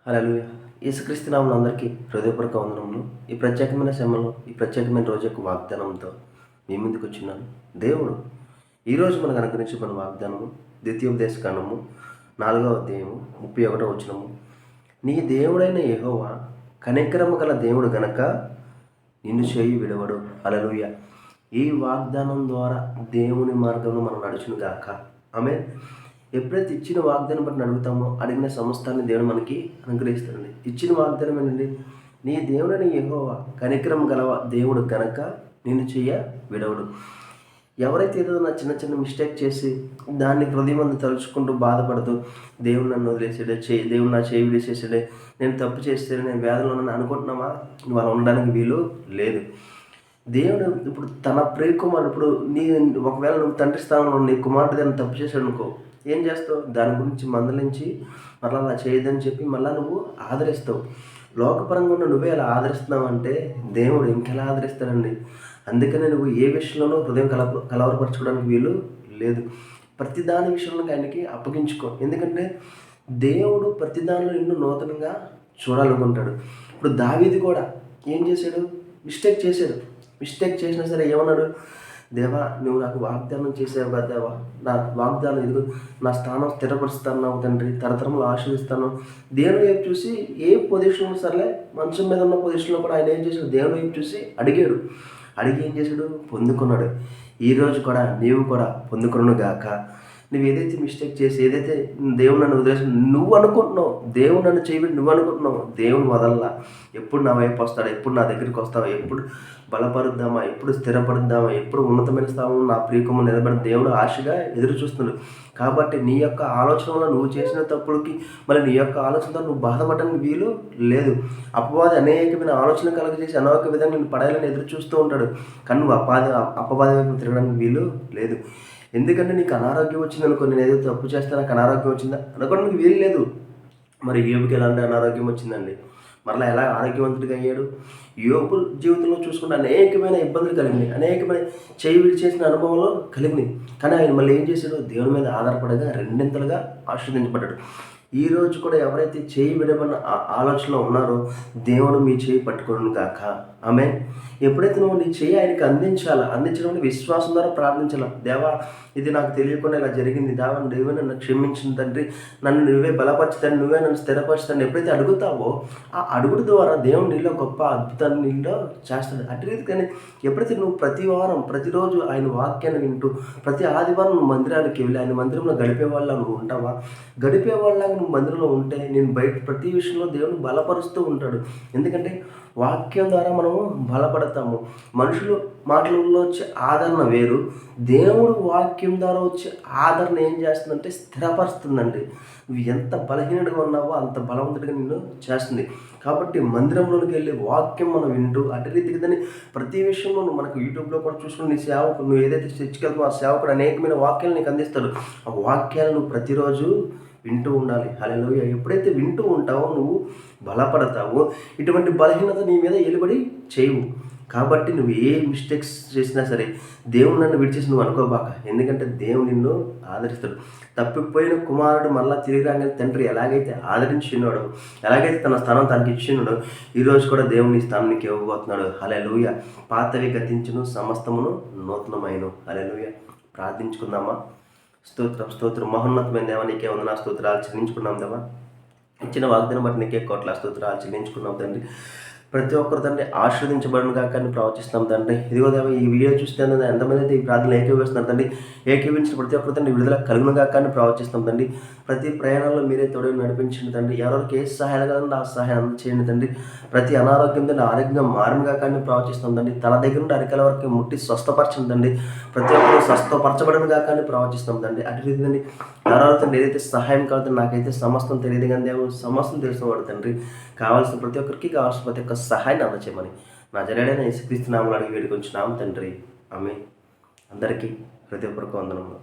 హల్లెలూయా. యేసుక్రీస్తు నామములో అందరికీ హృదయపూర్వక వందనములు. ఈ ప్రత్యేకమైన సమయంలో ఈ ప్రత్యేకమైన రోజు యొక్క వాగ్దానంతో మీ ముందుకు వచ్చినాను. దేవుడు ఈరోజు మనకు అనుగ్రహించిన వాగ్దానము ద్వితీయోపదేశకాండము 4వ అధ్యాయము 31వ వచనము. నీ దేవుడైన యెహోవా కనికరము గల దేవుడు గనక నిన్ను చేయి విడవడు. హల్లెలూయా. ఈ వాగ్దానం ద్వారా దేవుని మార్గంలో మనం నడుచును గాక. ఆమేన్. ఎప్పుడైతే ఇచ్చిన వాగ్దానం బట్టి అడుగుతామో అడిగిన సమస్తాన్ని దేవుడు మనకి అనుగ్రహిస్తాడండి. ఇచ్చిన వాగ్దానం ఏంటండి? నీ దేవుడని యెహోవా కనికరం గలవ దేవుడు కనుక నిన్ను చెయ్య విడవడు. ఎవరైతే ఏదో నా చిన్న చిన్న మిస్టేక్ చేసి దాన్ని హృదయం అందు తలుచుకుంటూ బాధపడుతూ దేవుడు నన్ను వదిలేసాడే, దేవుడు నా చేయి విడిచేసాడే, నేను తప్పు చేస్తే నేను వేదనలో ఉన్నాను అనుకుంటున్నావా? నువ్వు అలా ఉండడానికి వీలు లేదు. దేవుడు ఇప్పుడు తన ప్రియకుమారుడు ఇప్పుడు ఒకవేళ నువ్వు తండ్రి స్థానంలో నీ కుమారుడు దాన్ని తప్పు చేశాడు అనుకో, ఏం చేస్తావు? దాని గురించి మందలించి మళ్ళీ అలా చేయదని చెప్పి మళ్ళీ నువ్వు ఆదరిస్తావు. లోకపరంగా ఉన్న నువ్వే అలా ఆదరిస్తున్నావు అంటే దేవుడు ఇంకెలా ఆదరిస్తాడండి? అందుకనే నువ్వు ఏ విషయంలోనూ హృదయం కలవరపరచుకోవడానికి వీలు లేదు. ప్రతి దాని విషయంలో ఆయనకి అప్పగించుకో. ఎందుకంటే దేవుడు ప్రతి దానిలో నిన్ను నూతనంగా చూడాలనుకుంటాడు. ఇప్పుడు దావీదు కూడా ఏం చేశాడు? మిస్టేక్ చేసినా సరే ఏమన్నాడు? దేవా, నువ్వు నాకు వాగ్దానం చేసావు కదా దేవా, నా వాగ్దానం ఇదిగో, నా స్థానం స్థిరపరుస్తాను తండ్రి, తరతరములు ఆశీర్దిస్తాను. దేవుని వైపు చూసి ఏ పొజిషన్లో సర్లే మంచం మీద ఉన్న పొజిషన్లో కూడా ఆయన ఏం చేశాడు? దేవుని వైపు చూసి అడిగాడు. అడిగి ఏం చేశాడు? పొందుకున్నాడు. ఈరోజు కూడా నీవు కూడా పొందుకున్నాను గాక. నువ్వు ఏదైతే మిస్టేక్ చేసి ఏదైతే దేవుడు నన్ను వదిలేసి నువ్వు అనుకుంటున్నావు, దేవుడు నన్ను చేయబడి నువ్వు అనుకుంటున్నావు, దేవుని వదల్లా. ఎప్పుడు నా వైపు వస్తాడు, ఎప్పుడు నా దగ్గరికి వస్తావా, ఎప్పుడు బలపరుద్దామా, ఎప్పుడు స్థిరపరుద్దామా, ఎప్పుడు ఉన్నతమైన స్థానంలో నా ప్రియకము నిలబడి దేవుడు ఆశగా ఎదురు చూస్తున్నాడు. కాబట్టి నీ యొక్క ఆలోచనలో నువ్వు చేసిన తప్పులకి మళ్ళీ నీ యొక్క ఆలోచనతో నువ్వు బాధపడడానికి వీలు లేదు. అపవాది అనేకమైన ఆలోచనలు కలగజేసి అనేక విధంగా నేను పడాలని ఎదురు చూస్తూ ఉంటాడు. కానీ నువ్వు అపవాది వైపు తిరగడానికి వీలు లేదు. ఎందుకంటే నీకు అనారోగ్యం వచ్చింది అనుకో, నేను ఏదో తప్పు చేస్తే నాకు అనారోగ్యం వచ్చిందా అనుకోవడానికి వీలు లేదు. మరి యోబుకి ఎలాంటి అనారోగ్యం వచ్చిందండి? మరలా ఎలా ఆరోగ్యవంతుడిగా అయ్యాడు? యోబు జీవితంలో చూసుకుంటే అనేకమైన ఇబ్బందులు కలిగినాయి, అనేకమైన చేయి విడిచేసిన అనుభవంలో కలిగినాయి. కానీ ఆయన మళ్ళీ ఏం చేశాడు? దేవుని మీద ఆధారపడగా రెండింతలుగా ఆశీర్వదించబడ్డాడు. ఈరోజు కూడా ఎవరైతే చేయి విడబడిన ఆలోచనలో ఉన్నారో దేవుడు మీ చేయి పట్టుకోను గాక. ఆమె ఎప్పుడైతే నువ్వు నీ చేయి ఆయనకి అందించడం వల్ల విశ్వాసం ద్వారా ప్రార్థించాల. దేవా, ఇది నాకు తెలియకుండా ఇలా జరిగింది, దేవా నువ్వే నన్ను క్షమించిన తండ్రి, నన్ను నువ్వే బలపరచుతాను, నువ్వే నన్ను స్థిరపరుచుతాను. ఎప్పుడైతే అడుగుతావో ఆ అడుగుడు ద్వారా దేవుడు నీలో గొప్ప అద్భుతాన్ని నీలో చేస్తాడు. అటు రీతి కానీ ఎప్పుడైతే నువ్వు ప్రతి వారం ప్రతిరోజు ఆయన వాక్యాన్ని వింటూ ప్రతి ఆదివారం నువ్వు మందిరానికి వెళ్ళి ఆయన మందిరంలో గడిపే వాళ్ళ నువ్వు ఉంటావా? గడిపే వాళ్ళగా నువ్వు మందిరంలో ఉంటే నేను బయట ప్రతి విషయంలో దేవుని బలపరుస్తూ ఉంటాడు. ఎందుకంటే వాక్యం ద్వారా మనము బలపడతాము. మనుషులు మాటలలో వచ్చే ఆదరణ వేరు, దేవుడు వాక్యం ద్వారా వచ్చే ఆదరణ ఏం చేస్తుందంటే స్థిరపరుస్తుందండి. నువ్వు ఎంత బలహీనుడిగా ఉన్నావో అంత బలవంతుడిగా నిన్ను చేస్తుంది. కాబట్టి మందిరంలోకి వెళ్ళి వాక్యం మనం వింటూ అటు రీతికి దాన్ని ప్రతి విషయంలో నువ్వు మనకు యూట్యూబ్లో కూడా చూసుకుని నీ సేవకు నువ్వు ఏదైతే చర్చికెళ్తావో ఆ సేవకుడు అనేకమైన వాక్యాలు నీకు అందిస్తాడు. ఆ వాక్యాలు నువ్వు ప్రతిరోజు వింటూ ఉండాలి. హల్లెలూయా. ఎప్పుడైతే వింటూ ఉంటావో నువ్వు బలపడతావో, ఇటువంటి బలహీనత నీ మీద ఏలుబడి చేయవు. కాబట్టి నువ్వు ఏ మిస్టేక్స్ చేసినా సరే దేవుడు నన్ను విడిచేసి నువ్వు అనుకోబాక. ఎందుకంటే దేవుడు నిన్ను ఆదరిస్తాడు. తప్పిపోయిన కుమారుడు మళ్ళీ తిరిగి రాగానే తండ్రి ఎలాగైతే ఆదరించినాడో, ఎలాగైతే తన స్థానం తనకి ఇచ్చినాడో, ఈరోజు కూడా దేవుని స్థానం నీకు ఇవ్వబోతున్నాడు. హల్లెలూయా. పాతవి గతించును, సమస్తమును నూతనమైను. హల్లెలూయా. ప్రార్థించుకుందామా? స్తోత్రం మహోన్నతమైన దేవా, నీకే వందనా స్తోత్రాలు చెల్లించుకున్నాం దేవా. ఇచ్చిన వాగ్దానం బట్టి నీకే కోట్ల స్తోత్రాలు చెల్లించుకున్నాం తండ్రి. ప్రతి ఒక్కరు తండ్రి ఆశీర్వదించబడిన కాక ప్రవచిస్తాం తండ్రి. ఇదిగో దేవా, ఈ వీడియో చూస్తే ఎంతమంది అయితే ఈ ప్రార్థనలు ఏకీభవిస్తున్నారు తండ్రి, ఏకీభించిన ప్రతి ఒక్కరు తండ్రి విడుదల కలుగును కాక ప్రవచిస్తాం తండ్రి. ప్రతి ప్రయాణంలో మీరే తోడు నడిపించండి తండ్రి. ఎవరికి ఏ సహాయాలు కదండి ఆ సహాయం అందచేయండి తండ్రి. ప్రతి అనారోగ్యం తండ్రి ఆరోగ్యం మారిన కాక ప్రవచిస్తాం తండ్రి. తన దగ్గర నుండి అరికల వరకు ముట్టి స్వస్థపరచండి తండ్రి. ప్రతి ఒక్కరు స్వస్థపరచబడిన కాక ప్రవచిస్తాం తండ్రి. అటు రీతి తండ్రి ఎవరెవరు తండ్రి ఏదైతే సహాయం కావాలి, నాకైతే సమస్తం తెలియదు కానీ దేవుడు సమస్తం తెలిసినవాడు తండ్రి. కావాల్సిన ప్రతి ఒక్కరికి కావాల్సిన ప్రతి ఒక్క సహాయాన్ని అందచేయమని నా జరేడైన యేసుక్రీస్తు నామములో అడిగి వేడుకొంచున్నాము తండ్రి. ఆమేన్. అందరికీ హృదయపూర్వక వందనములు.